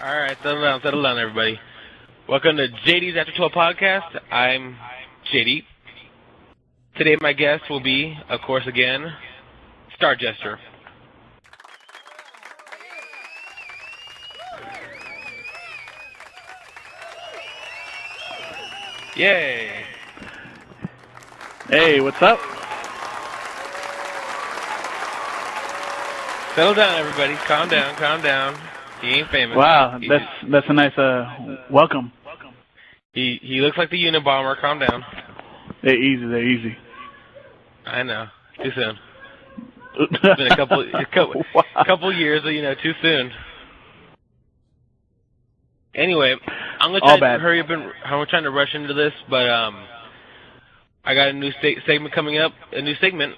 All right, settle down, everybody. Welcome to JD's After 12 podcast. I'm JD. Today, my guest will be, of course, again, Star Jester. Yay! Hey, what's up? Settle down, everybody. Calm down. He ain't famous. Wow, that's a nice welcome. He looks like the Unabomber. Calm down. They're easy. I know. Too soon. It's been a couple years, too soon. Anyway, I'm gonna try to hurry up I'm trying to rush into this, but I got a new segment coming up. A new segment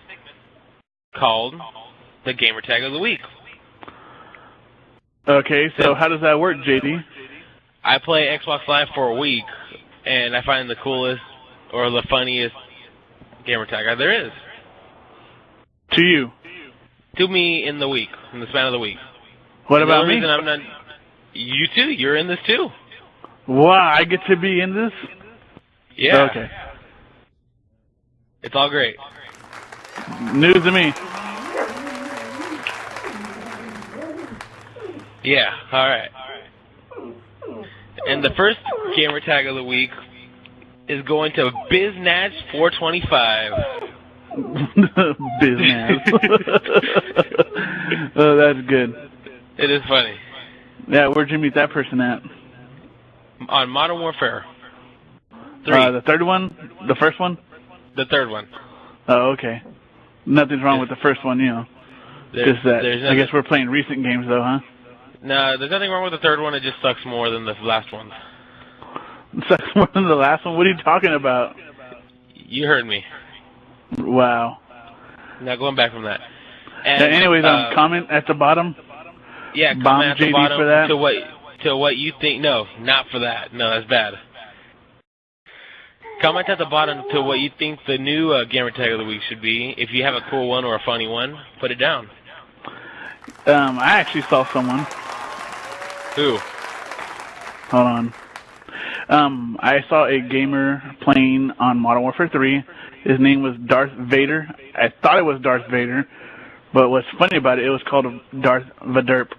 called the Gamer Tag of the Week. Okay, so how does that work, JD? I play Xbox Live for a week, and I find the coolest or the funniest gamer tag there is. To you? To me in the span of the week. What about me? You too. You're in this too. Wow, I get to be in this? Yeah. Okay. It's all great. News to me. Yeah, all right. And the first gamer tag of the week is going to Biznatch 425. Biznatch. Oh, that's good. It is funny. Yeah, where'd you meet that person at? On Modern Warfare 3. The third one? The first one? The third one. Oh, okay. Nothing's wrong with the first one, Just that. I guess we're playing recent games, though, huh? No, there's nothing wrong with the third one. It just sucks more than the last one. It sucks more than the last one? What are you talking about? You heard me. Wow. Now going back from that. And, anyways, comment at the bottom. Yeah, comment at the bottom for that? to what you think. No, not for that. No, that's bad. Comment at the bottom to what you think the new gamer tag of the week should be. If you have a cool one or a funny one, put it down. I actually saw someone. Who? Hold on. I saw a gamer playing on Modern Warfare 3. His name was Darth Vader. I thought it was Darth Vader, but what's funny about it, it was called Darth Vaderp.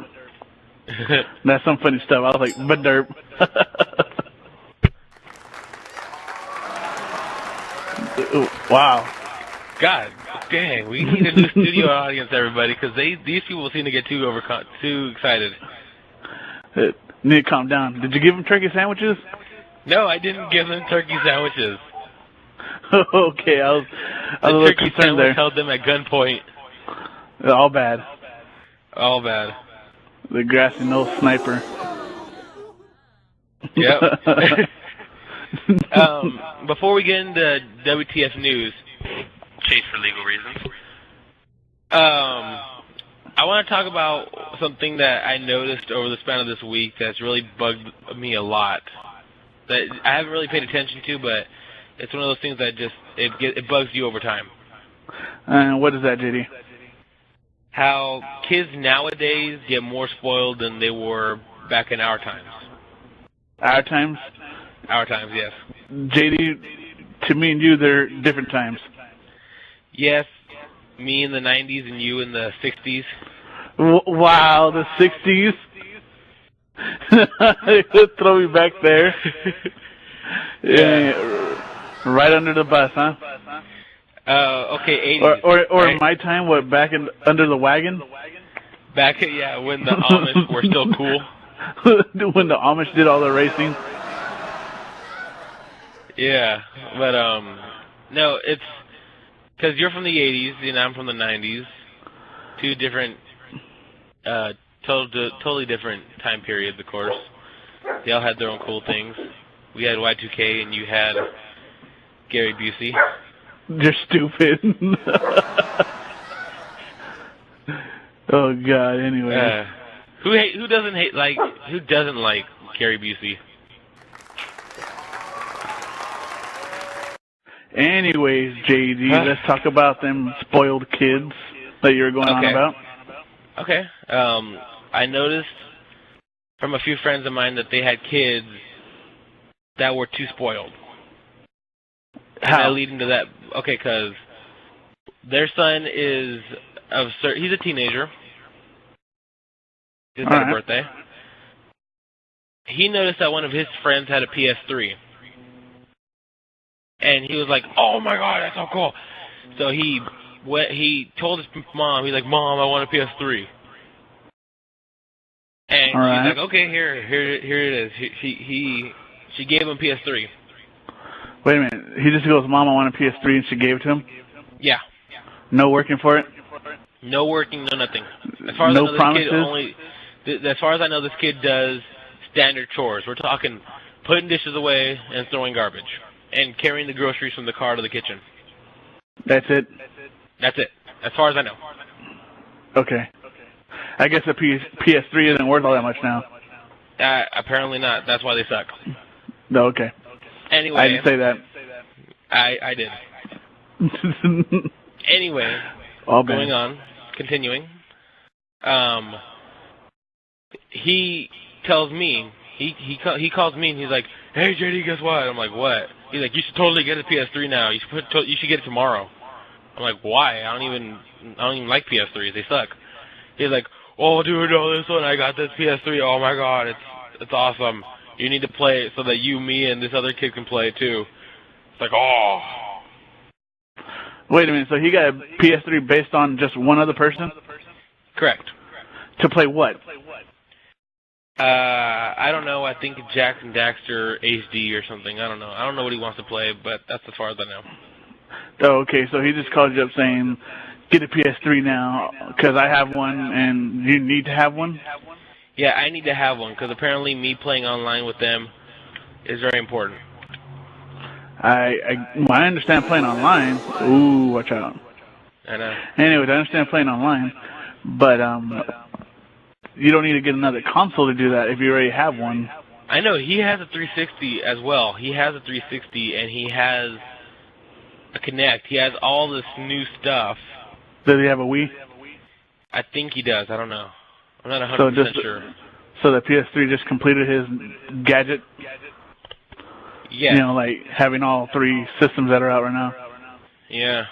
That's some funny stuff. I was like, Vaderp. Wow. God dang, we need a new studio audience, everybody, because these people seem to get too excited. Need to calm down. Did you give them turkey sandwiches? No, I didn't give them turkey sandwiches. Okay, I was a little turkey concerned there. Held them at gunpoint. All bad. All bad. The grassy nose sniper. Yep. Before we get into WTF news, chase for legal reasons, I want to talk about something that I noticed over the span of this week that's really bugged me a lot. That I haven't really paid attention to, but it's one of those things that just it bugs you over time. What is that, JD? How kids nowadays get more spoiled than they were back in our times. Our times? Our times, yes. JD, to me and you, they're different times. Yes, me in the 90s and you in the 60s. Wow, the 60s? Throw me back there. Yeah. Right under the bus, huh? Okay, 80s. Or right? my time, what, under the wagon? Back, yeah, when the Amish were still cool. When the Amish did all the racing. Yeah, but no, it's because you're from the 80s and I'm from the 90s. Two different, totally different time periods, of course. They all had their own cool things. We had Y2K and you had Gary Busey. You're stupid. Oh God. Anyway, who doesn't like Gary Busey? Anyways, JD, let's talk about them spoiled kids that you were going on about. Okay. I noticed from a few friends of mine that they had kids that were too spoiled. How? And I lead into that. Okay, because their son is he's a teenager. Just had a birthday. He noticed that one of his friends had a PS3. And he was like, "Oh my God, that's so cool!" So he told his mom, he's like, "Mom, I want a PS3." And she's like, "Okay, here it is." She gave him PS3. Wait a minute. He just goes, "Mom, I want a PS3," and she gave it to him? Yeah. No working for it? No working, no nothing. As far as No I know, promises? as far as I know, this kid does standard chores. We're talking putting dishes away and throwing garbage and carrying the groceries from the car to the kitchen. That's it? That's it, as far as I know. Okay. I guess the PS3 isn't worth all that much now. Apparently not. That's why they suck. No, okay. Anyway. I didn't say that. I did. Anyway, going on, continuing. He tells me, he calls me and he's like, "Hey JD, guess what?" I'm like, "What?" He's like, "You should totally get a PS3 now. You should get it tomorrow." I'm like, "Why? I don't even like PS3s. They suck." He's like, "Oh dude, no, this one, I got this PS3. Oh my God, it's awesome. You need to play it so that you, me, and this other kid can play it too." It's like, oh. Wait a minute, so he got a PS3 based on just one other person? Correct. To play what? I don't know. I think Jackson Daxter HD or something. I don't know. I don't know what he wants to play, but that's as far as I know. Oh, okay, so he just called you up saying, "Get a PS3 now, because I have one, and you need to have one?" Yeah, I need to have one, because apparently me playing online with them is very important. I understand playing online. Ooh, watch out. I know. Anyway, I understand playing online, but you don't need to get another console to do that if you already have one. I know. He has a 360 as well. He has a 360, and he has a Kinect. He has all this new stuff. Does he have a Wii? I think he does. I don't know. I'm not 100% sure. So the PS3 just completed his gadget? Yeah. You know, like having all three systems that are out right now? Yeah.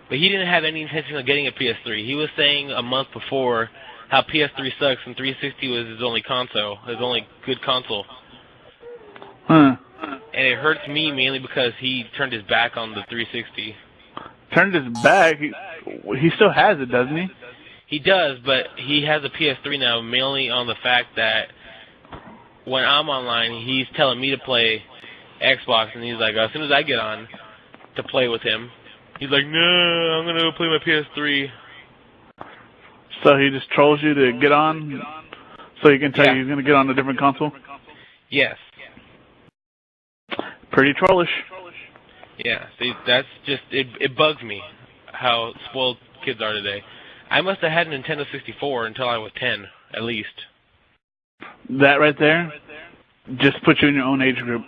But he didn't have any intention of getting a PS3. He was saying a month before how PS3 sucks and 360 was his only console, his only good console. Huh. And it hurts me mainly because he turned his back on the 360. Turned his back? He still has it, doesn't he? He does, but he has a PS3 now mainly on the fact that when I'm online, he's telling me to play Xbox, and he's like, as soon as I get on to play with him, he's like, "No, I'm going to go play my PS3. So he just trolls you to get on so he can tell you he's going to get on a different console? Yes. Pretty trollish. Yeah, see, that's just, it bugs me how spoiled kids are today. I must have had a Nintendo 64 until I was 10, at least. That right there just puts you in your own age group.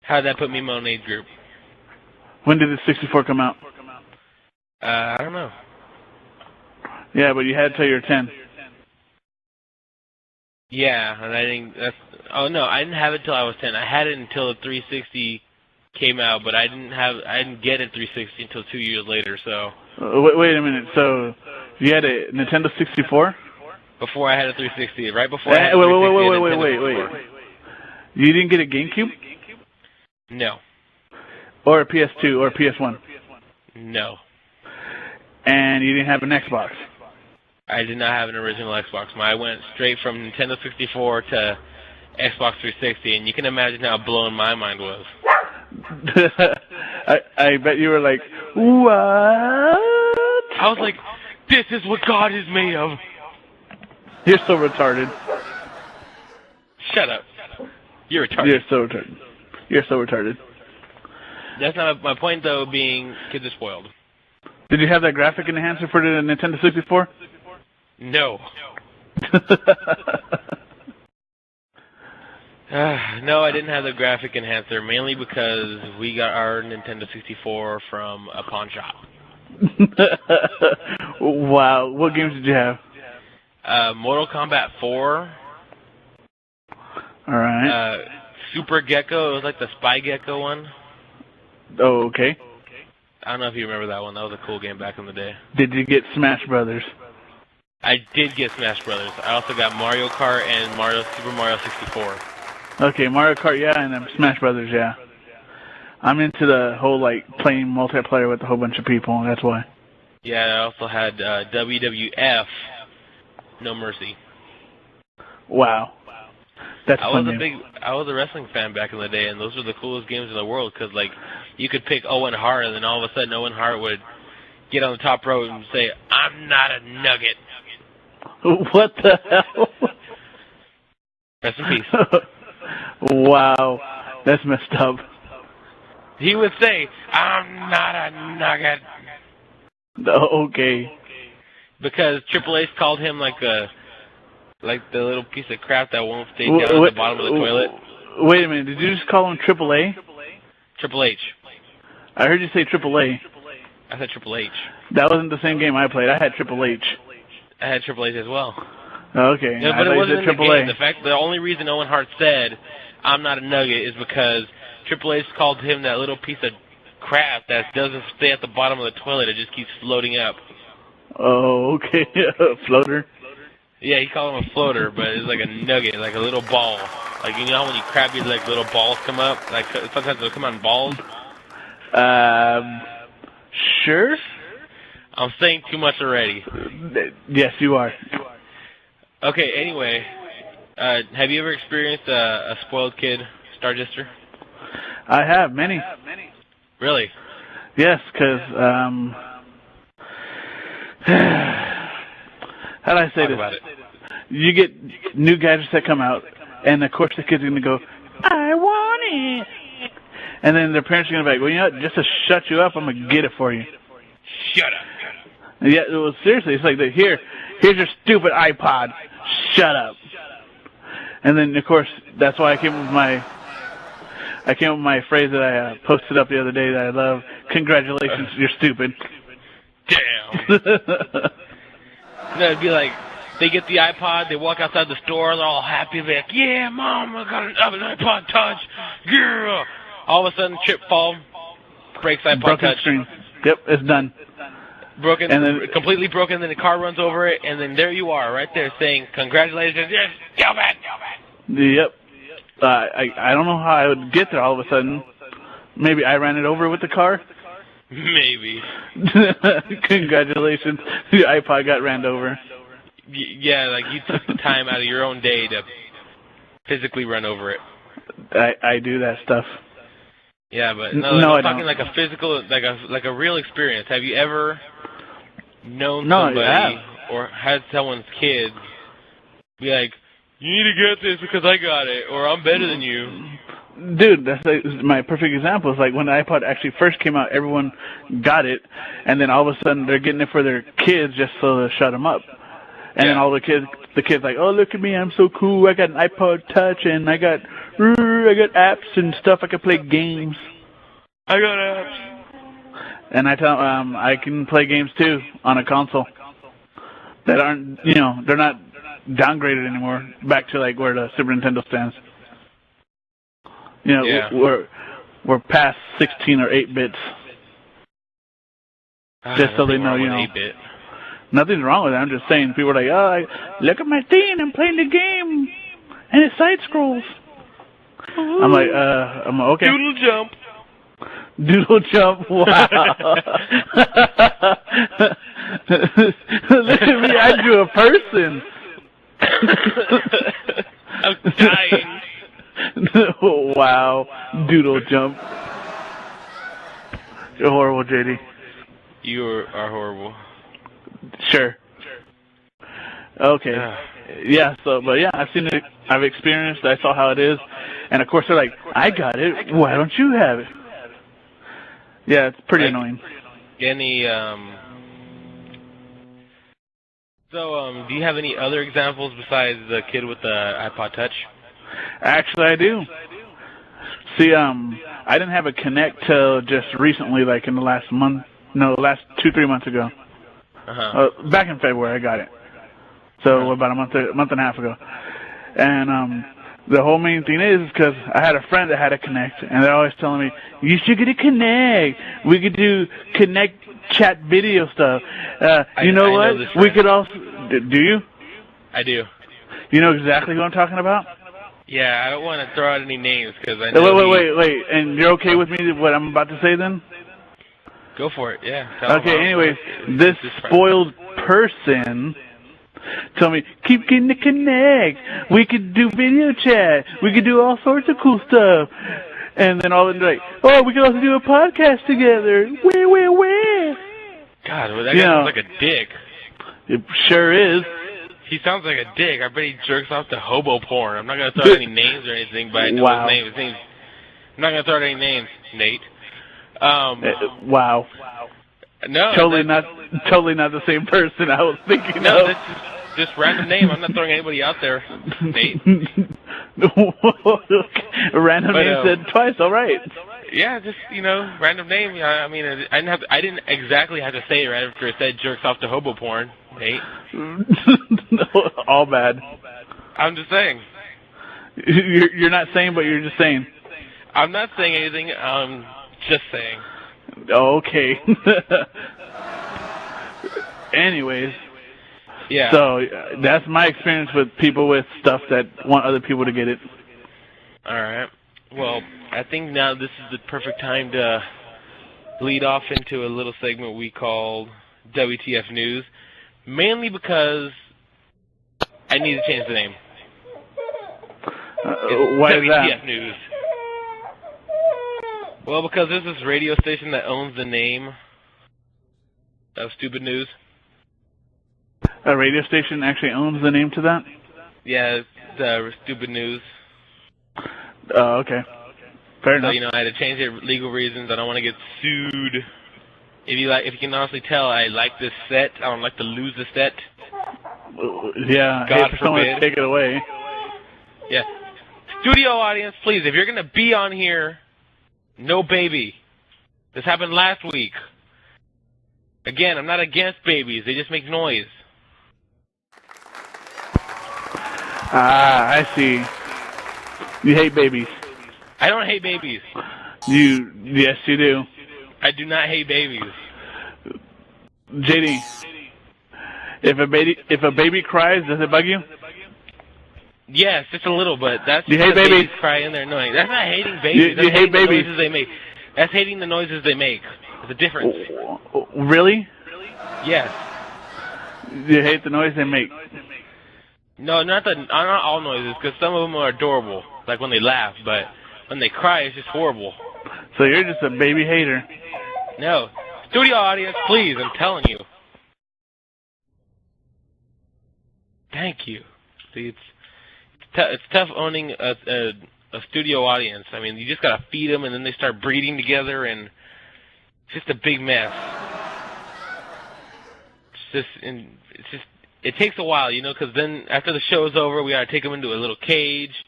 How did that put me in my own age group? When did the 64 come out? I don't know. Yeah, but you had it till you were 10. Yeah, and I didn't. Oh no, I didn't have it till I was 10. I had it until the 360 came out, but I didn't get a 360 until 2 years later. So. Wait a minute. So you had a Nintendo 64? Before I had a 360, right before I had a 360. Wait. You didn't get a GameCube? No. Or a PS2 or a PS1? No. And you didn't have an Xbox? I did not have an original Xbox. I went straight from Nintendo 64 to Xbox 360, and you can imagine how blown my mind was. I bet you were like, what? I was like, this is what God is made of. You're so retarded. Shut up. You're retarded. You're so retarded. That's not my point, though, being kids are spoiled. Did you have that graphic enhancer for the Nintendo 64? No. No, I didn't have the graphic enhancer, mainly because we got our Nintendo 64 from a pawn shop. Wow. What games did you have? Mortal Kombat 4. All right. Super Gecko. It was like the Spy Gecko one. Oh, okay. I don't know if you remember that one. That was a cool game back in the day. Did you get Smash Brothers? I did get Smash Brothers. I also got Mario Kart and Super Mario 64. Okay, Mario Kart, yeah, and then Smash Brothers, yeah. I'm into the whole, like, playing multiplayer with a whole bunch of people, and that's why. Yeah, I also had WWF, No Mercy. Wow. That's I was a wrestling fan back in the day, and those were the coolest games in the world, because, like, you could pick Owen Hart, and then all of a sudden Owen Hart would get on the top rope and say, "I'm not a nugget." What the hell? Rest in peace. Wow. That's messed up. He would say, "I'm not a nugget." Okay. Because Triple H called him like the little piece of crap that won't stay down at the bottom of the toilet. Wait a minute. Did you just call him Triple A? Triple H. I heard you say Triple A. I said Triple H. That wasn't the same game I played. I had Triple H. I had Triple H as well. Okay. Yeah, but it wasn't in the game. The only reason Owen Hart said, "I'm not a nugget," is because Triple H called him that little piece of crap that doesn't stay at the bottom of the toilet. It just keeps floating up. Oh, okay. Floater? Yeah, he called him a floater, but it's like a nugget, like a little ball. Like, you know how when you crab these, like, little balls come up? Like, sometimes they'll come out in balls? Sure? I'm saying too much already. Yes, you are. Okay, anyway, have you ever experienced a spoiled kid Stardister? I have, many. Really? Yes, because, how do I say Talk this? about it. You get new gadgets that come out, and of course the kids are going to go, "I want it." And then their parents are going to be like, "Well, you know what? Just to shut you up, I'm going to get it for you." Shut up. Yeah, it was seriously. It's like, here's your stupid iPod. Shut up. And then, of course, that's why I came up with my phrase that I posted up the other day that I love. Congratulations, you're stupid. Damn. No, it'd be like, they get the iPod, they walk outside the store, they're all happy, they're like, "Yeah, Mom, I got an iPod Touch. Yeah." All of a sudden, trip, fall, breaks iPod Broken Touch. screen. Yep, it's done. Broken, and then, completely broken, then the car runs over it, and then there you are, right there, saying, "Congratulations, you're stupid." Yep. I don't know how I would get there all of a sudden. Maybe I ran it over with the car? Maybe. Congratulations. The iPod got ran over. Yeah, like you took the time out of your own day to physically run over it. I do that stuff. Yeah, but no, I'm I talking don't. like a physical, like a real experience. Have you ever known somebody or had someone's kids be like, "You need to get this because I got it," or "I'm better than you"? Dude, that's like my perfect example. It's like when the iPod actually first came out, everyone got it, and then all of a sudden they're getting it for their kids just so to shut them up. And then all the kids like, "Oh, look at me, I'm so cool. I got an iPod Touch, and I got apps and stuff. I can play games. I got apps." And I tell them I can play games too on a console that aren't, they're not downgraded anymore. Back to like where the Super Nintendo stands. We're past 16 or 8 bits. Just so they know, 8-bit. Nothing's wrong with it. I'm just saying, people are like, "Oh, look at my thing, I'm playing the game, and it side scrolls." I'm like, okay. Doodle jump, wow. Look at me, I drew a person. I'm dying. Wow, doodle jump. You're horrible, JD. You are horrible. Sure. Okay. Yeah, I've seen it, I've experienced it, I saw how it is, and of course they're like, "I got it, why don't you have it?" Yeah, it's pretty annoying. Any, do you have any other examples besides the kid with the iPod Touch? Actually, I do. See, I didn't have a Connect till just recently, like in the last 2-3 months ago. Uh-huh. Back in February, I got it. So about a month and a half ago. And the whole main thing is because I had a friend that had a Connect, and they're always telling me, you should get a Connect. We could do Connect chat video stuff. You know what? We could also... Do you? I do. You know exactly who I'm talking about? Yeah, I don't want to throw out any names because I know. Wait. And you're okay with me, what I'm about to say then? Go for it, yeah. Okay, anyways, this spoiled person told me, keep getting the Connect. We could do video chat. We could do all sorts of cool stuff. And then all of them like, oh, we could also do a podcast together. Where? God, well, that guy sounds like a dick. It sure is. He sounds like a dick. I bet he jerks off to hobo porn. I'm not going to throw out any names or anything, but I know his name. I'm not going to throw out any names, Nate. Wow. No. Totally not the same person I was thinking of. No, that's just random name. I'm not throwing anybody out there, Nate. Random name said twice, all right. Yeah, just, random name. I mean, I didn't exactly have to say it right after it said jerks off to hobo porn, Nate. All bad. I'm just saying. You're not saying, but you're just saying. I'm not saying anything. I'm just saying. Okay. Anyways. Yeah. So that's my experience with people with stuff that want other people to get it. All right. Well, I think now this is the perfect time to lead off into a little segment we call WTF News, mainly because I need to change the name. Why WTF is that? News. Well, because there's this radio station that owns the name of Stupid News. A radio station actually owns the name to that? Yeah, the Stupid News. Oh, okay. Fair enough. So, I had to change it for legal reasons. I don't want to get sued. If you can honestly tell, I like this set. I don't like to lose the set. Yeah, God for someone to take it away. Yeah. Studio audience, please, if you're going to be on here, no baby. This happened last week. Again, I'm not against babies. They just make noise. Ah, I see. You hate babies. I don't hate babies. Yes, you do. I do not hate babies. JD, if a baby cries, does it bug you? Yes, just a little, but that's you hate babies cry in there annoying. That's not hating babies. You hate babies. The noises they make. That's hating the noises they make. There's a difference. Really? Yes. You hate the noise they make? No, not all noises, because some of them are adorable, like when they laugh, but when they cry, it's just horrible. So you're just a baby hater. No. Studio audience, please, I'm telling you. Thank you. See, it's tough owning a studio audience. I mean, you just got to feed them, and then they start breeding together, and it's just a big mess. It takes a while, because then after the show's over, we got to take them into a little cage,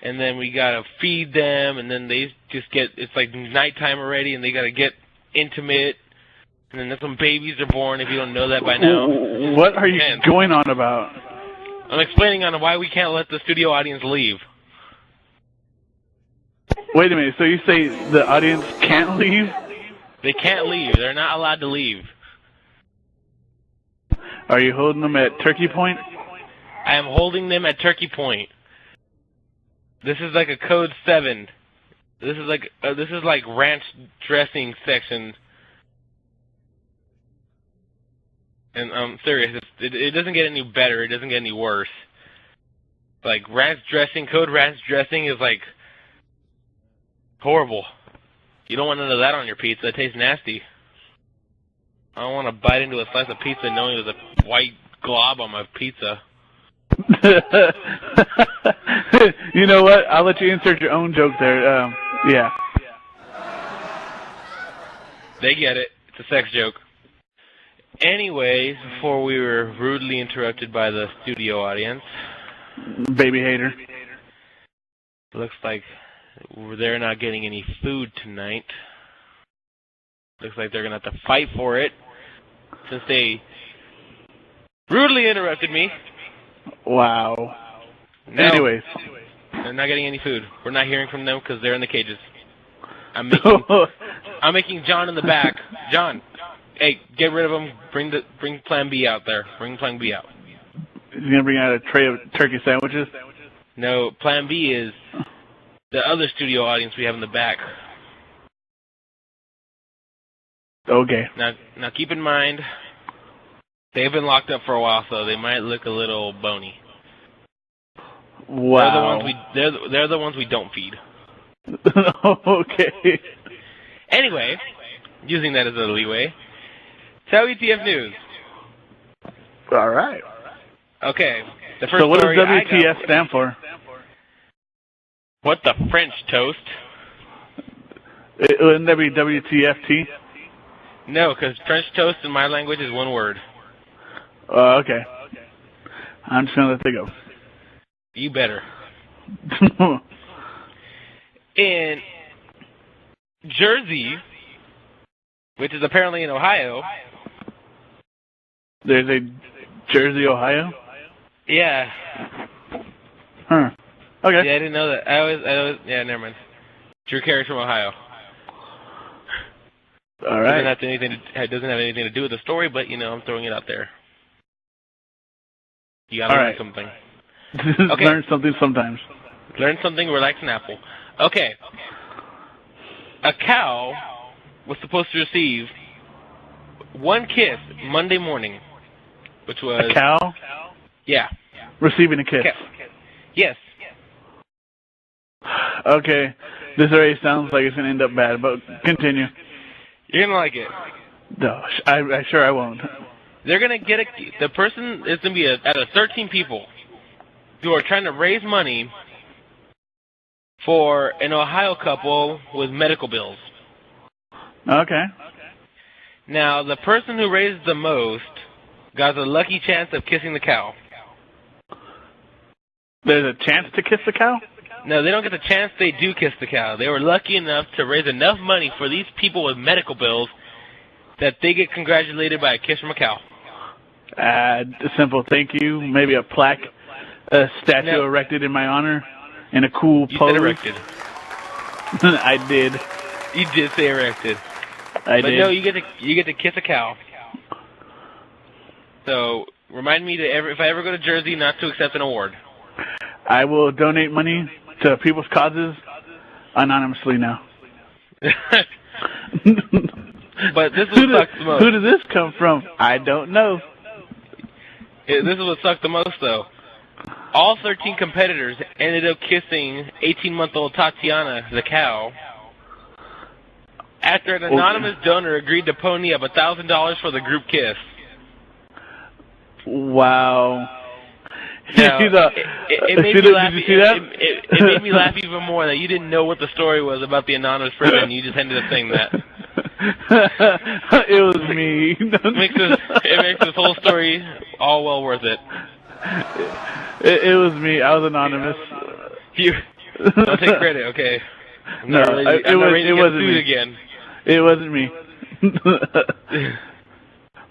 and then we got to feed them, and then they just it's like nighttime already, and they got to get intimate, and then that's when babies are born, if you don't know that by now. What are you going on about? I'm explaining on why we can't let the studio audience leave. Wait a minute, so you say the audience can't leave? They can't leave. They're not allowed to leave. Are you holding them at Turkey Point? I am holding them at Turkey Point. This is like a code 7. This is like ranch dressing section. And I'm serious. It doesn't get any better. It doesn't get any worse. Like ranch dressing, code ranch dressing is like horrible. You don't want none of that on your pizza. It tastes nasty. I don't want to bite into a slice of pizza knowing there's a white glob on my pizza. You know what? I'll let you insert your own joke there. Yeah. They get it. It's a sex joke. Anyways, before we were rudely interrupted by the studio audience. Baby hater. Looks like they're not getting any food tonight. Looks like they're going to have to fight for it since they rudely interrupted me. Wow. No, Anyways. they're not getting any food. We're not hearing from them because they're in the cages. I'm making John in the back. John, hey, get rid of them. Bring Plan B out there. Bring Plan B out. He's gonna bring out a tray of turkey sandwiches. No, Plan B is the other studio audience we have in the back. Okay. Now keep in mind, they've been locked up for a while, so they might look a little bony. Wow. They're the ones we don't feed. Okay. Anyway, using that as a leeway, tell ETF news. All right. Okay. The first So what does story WTF stand for? What the French toast? Wouldn't that be WTFT? No, because French toast in my language is one word. Okay. I'm just gonna let it go. You better. In Jersey, which is apparently in Ohio. There's a Jersey, Ohio? Yeah. Huh. Okay. Yeah, I didn't know that. I always yeah, never mind. Drew Carey's from Ohio. All right. Doesn't have anything to do with the story, but I'm throwing it out there. You gotta learn something. Okay. Learn something sometimes. Learn something, relax an apple. Okay. A cow was supposed to receive one kiss Monday morning, which was... A cow? Yeah. Receiving a kiss. Yes. Okay. This already sounds like it's going to end up bad, but continue. You're going to like it. No, I sure I won't. They're going to get the person is going to be out of 13 people who are trying to raise money for an Ohio couple with medical bills. Okay. Now, the person who raised the most got the lucky chance of kissing the cow. There's a chance to kiss the cow? No, they don't get the chance. They do kiss the cow. They were lucky enough to raise enough money for these people with medical bills that they get congratulated by a kiss from a cow. A simple thank you, maybe a plaque, a statue erected in my honor, in a cool pose. You said erected. I did. You did say erected. But no, you get to kiss a cow. So remind me if I ever go to Jersey not to accept an award. I will donate money to people's causes anonymously now. But this is what sucks the most. Who did this come from? I don't know. This is what sucked the most, though. All 13 competitors ended up kissing 18-month-old Tatiana, the cow, after an anonymous donor agreed to pony up $1,000 for the group kiss. Wow. Now, it made me laugh. It made me laugh even more that you didn't know what the story was about the anonymous person. You just ended up saying that. It was me. It makes this whole story all well worth it. It was me. I was anonymous. You don't take credit, okay? I'm not ready to get sued again. It wasn't me.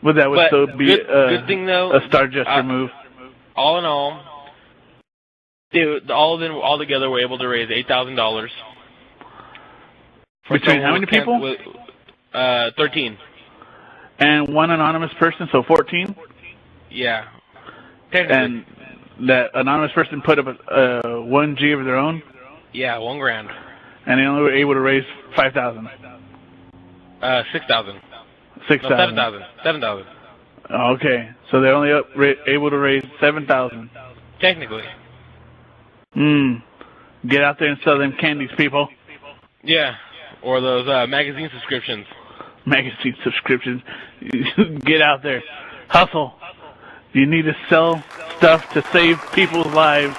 But that would still be good thing, though, a star gesture move. All in all, all of them all together were able to raise $8,000. Between how many people? 13. And one anonymous person, so 14? Yeah. And that anonymous person put up $1 G of their own? Yeah, $1,000. And they only were able to raise 5,000. 6,000. 6,000. No, 7,000. 7,000. Okay, so they're only able to raise 7,000. Technically. Get out there and sell them candies, people. Yeah, or those magazine subscriptions. Magazine subscriptions. Get out there. Hustle. You need to sell stuff to save people's lives.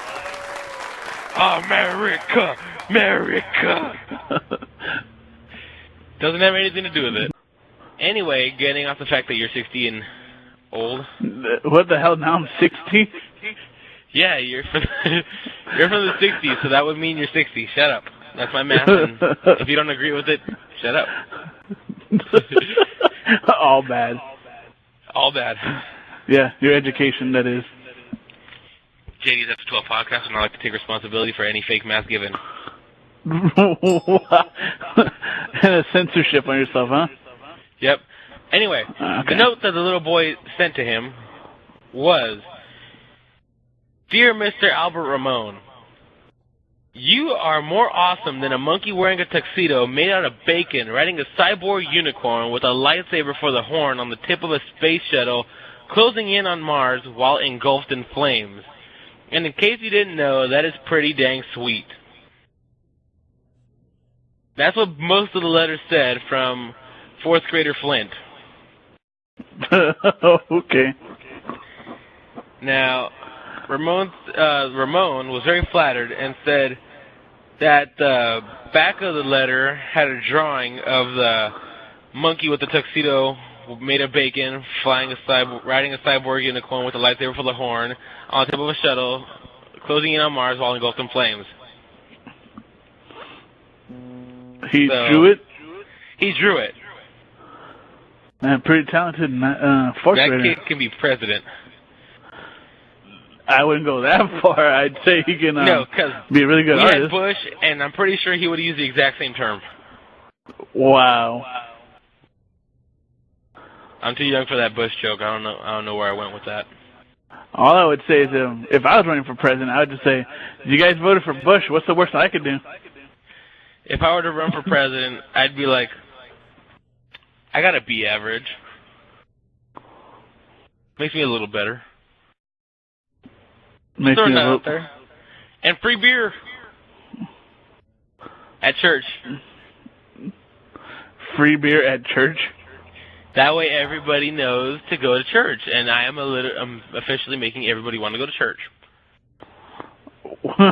America! America! Doesn't have anything to do with it. Anyway, getting off the fact that you're 60 and old. What the hell? Now I'm 60? Yeah, you're from the 60s, so that would mean you're 60. Shut up. That's my math, and if you don't agree with it, shut up. All bad. All bad. Yeah, your education, that is. JD's After 12 podcast, and I like to take responsibility for any fake math given. And a censorship on yourself, huh? Yep. Anyway, The note that the little boy sent to him was, "Dear Mr. Albert Ramon, you are more awesome than a monkey wearing a tuxedo made out of bacon riding a cyborg unicorn with a lightsaber for the horn on the tip of a space shuttle closing in on Mars while engulfed in flames. And in case you didn't know, that is pretty dang sweet." That's what most of the letter said from 4th grader Flint. Okay. Now, Ramon was very flattered and said that the back of the letter had a drawing of the monkey with the tuxedo made of bacon, riding a cyborg unicorn with a lightsaber for the horn on the tip of a shuttle, closing in on Mars while engulfed in flames. He drew it? He drew it. Man, pretty talented 4th grader. That kid can be president. I wouldn't go that far. I'd say he can be a really good artist. We had Bush, and I'm pretty sure he would use the exact same term. Wow. I'm too young for that Bush joke. I don't know where I went with that. All I would say is if I was running for president, I would just say, you guys voted for Bush. What's the worst I could do? If I were to run for president, I'd be like, I gotta be average. Makes me a little better. Makes Throw me that out there. And free beer at church. Free beer at church? That way everybody knows to go to church, and I'm officially making everybody want to go to church. So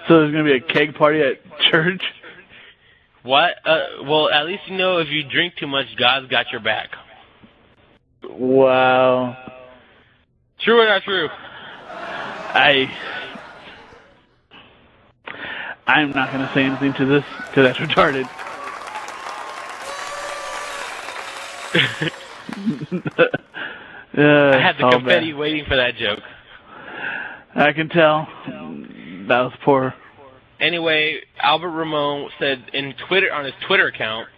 there's gonna be a keg party at church? What? Well, at least you know if you drink too much, God's got your back. Wow. True or not true? I'm not going to say anything to this, because that's retarded. I had the confetti waiting for that joke. I can tell. That was poor. Anyway, Albert Ramon said on his Twitter account,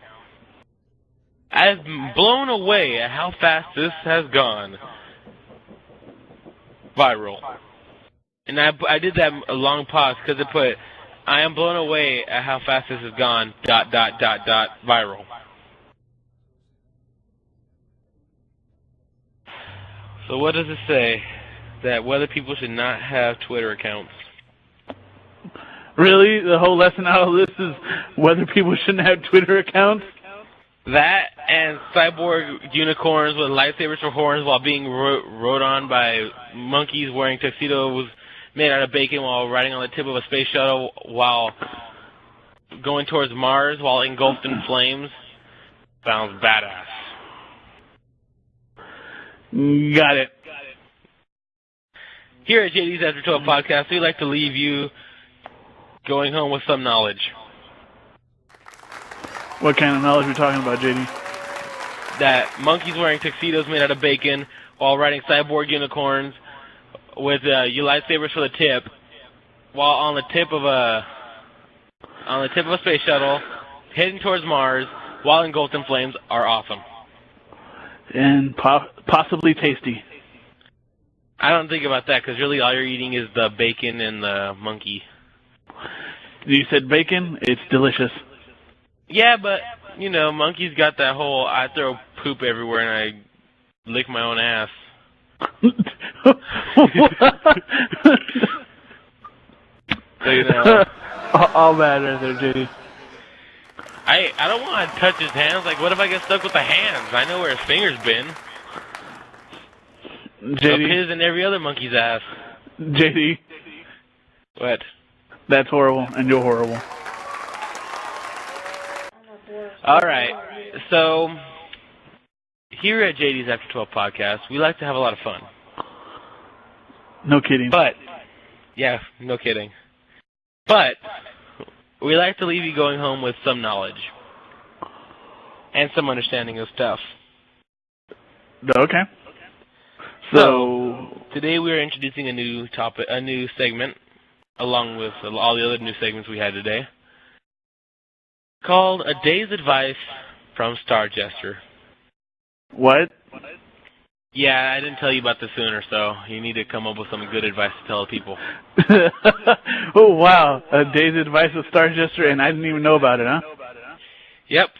"I've been blown away at how fast this has gone viral." And I did that a long pause because it put, "I am blown away at how fast this has gone, ... viral." So what does it say? That whether people should not have Twitter accounts. Really? The whole lesson out of this is whether people shouldn't have Twitter accounts? That and cyborg unicorns with lightsabers for horns while being rode on by monkeys wearing tuxedos made out of bacon while riding on the tip of a space shuttle while going towards Mars while engulfed in flames. Sounds badass. Got it. Here at JD's After 12 podcast, we like to leave you going home with some knowledge. What kind of knowledge are we talking about, JD? That monkeys wearing tuxedos made out of bacon while riding cyborg unicorns with lightsabers for the tip, while on the tip of a space shuttle heading towards Mars while engulfed in flames are awesome. And possibly tasty. I don't think about that because really all you're eating is the bacon and the monkey. You said bacon? It's delicious. Yeah, but, monkeys got that whole I throw poop everywhere and I lick my own ass. So, all bad right there, JD. I don't want to touch his hands. Like, what if I get stuck with the hands? I know where his fingers been. JD. Up his and every other monkey's ass. JD. What? That's horrible, and you're horrible. All right. So, here at JD's After 12 podcast, we like to have a lot of fun. No kidding. But, yeah, no kidding. But, we like to leave you going home with some knowledge. And some understanding of stuff. Okay. So Today we are introducing a new segment, along with all the other new segments we had today, called A Day's Advice from Star Jester. What? Yeah, I didn't tell you about this sooner, so you need to come up with some good advice to tell the people. Oh, wow. A day's advice with Star Jester, and I didn't even know about it, huh? Yep.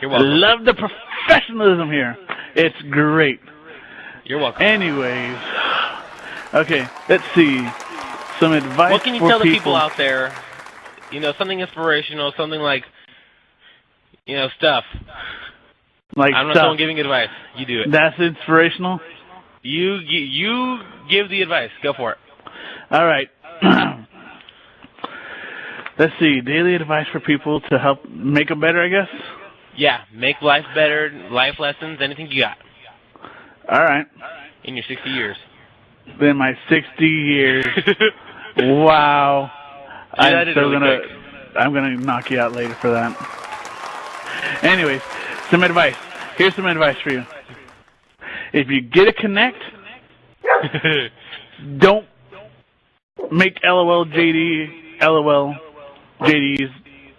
You're welcome. I love the professionalism here. It's great. You're welcome. Anyways, okay, let's see. Some advice. What can you tell the people out there? You know, something inspirational, something like, you know, stuff. Like I'm not someone giving advice. You do it. That's inspirational? You give the advice. Go for it. All right. Let's see. Daily advice for people to help make them better, I guess? Yeah. Make life better, life lessons, anything you got. All right. In your 60 years. In my 60 years. Wow. I'm gonna knock you out later for that. Anyways, some advice. Here's some advice for you. If you get a Connect, don't make LOL JD's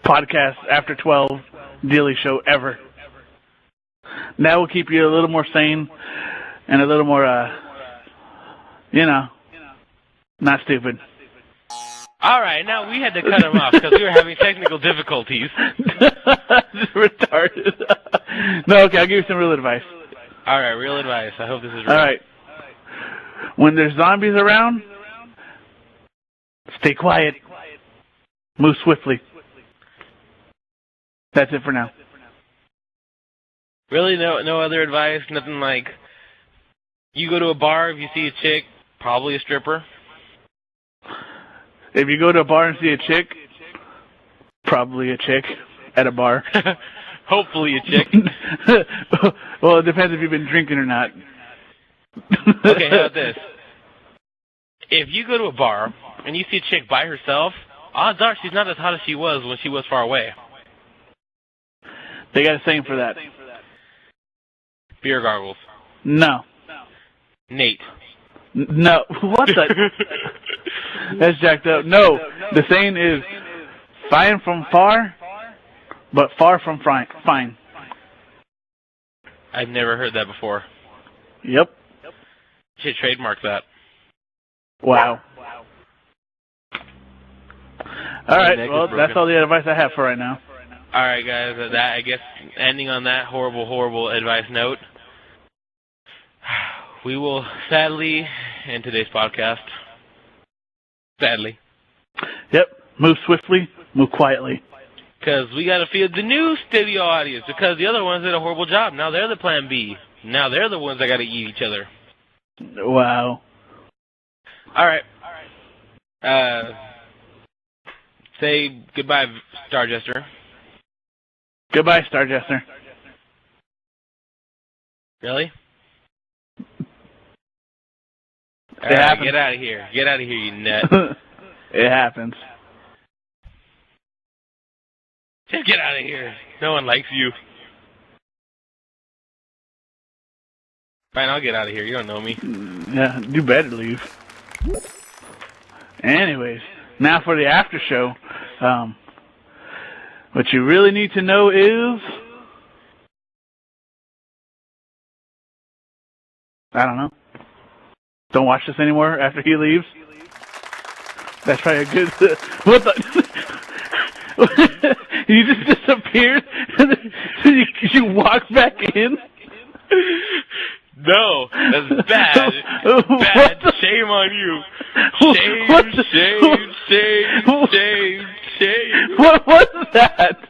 podcast After 12 daily show ever. That will keep you a little more sane and a little more, not stupid. All right, now we had to cut him off because we were having technical difficulties. Retarded. No, okay, I'll give you some real advice. All right, real advice. I hope this is real. All right. When there's zombies around, stay quiet. Move swiftly. That's it for now. Really? No other advice? Nothing like, you go to a bar, if you see a chick, probably a stripper? If you go to a bar and see a chick, probably a chick at a bar. Hopefully a chick. Well, it depends if you've been drinking or not. Okay, how about this? If you go to a bar and you see a chick by herself, odds are she's not as hot as she was when she was far away. They got a saying for that. Beer goggles. No. Nate. No. What the? That's jacked up. No. The saying is, fine from far, but far from fine. I've never heard that before. Yep. You should trademark that. Wow. All right. Well, that's all the advice I have for right now. All right, guys. I guess ending on that horrible advice note, we will sadly end today's podcast. Sadly. Yep. Move swiftly, move quietly. Because we got to feed the new studio audience, because the other ones did a horrible job. Now they're the plan B. Now they're the ones that got to eat each other. Wow. All right. Say goodbye, Star Jester. Goodbye, Star Jester. Really? It happens. Get out of here. Get out of here, you nut. It happens. Just get out of here. No one likes you. Fine, I'll get out of here. You don't know me. Yeah, you better leave. Anyways, now for the after show. What you really need to know is, I don't know. Don't watch this anymore after he leaves. That's probably a good. What the? You just disappeared and then you walk back in? No, that's bad. Bad. Shame on you. Shame. What was that?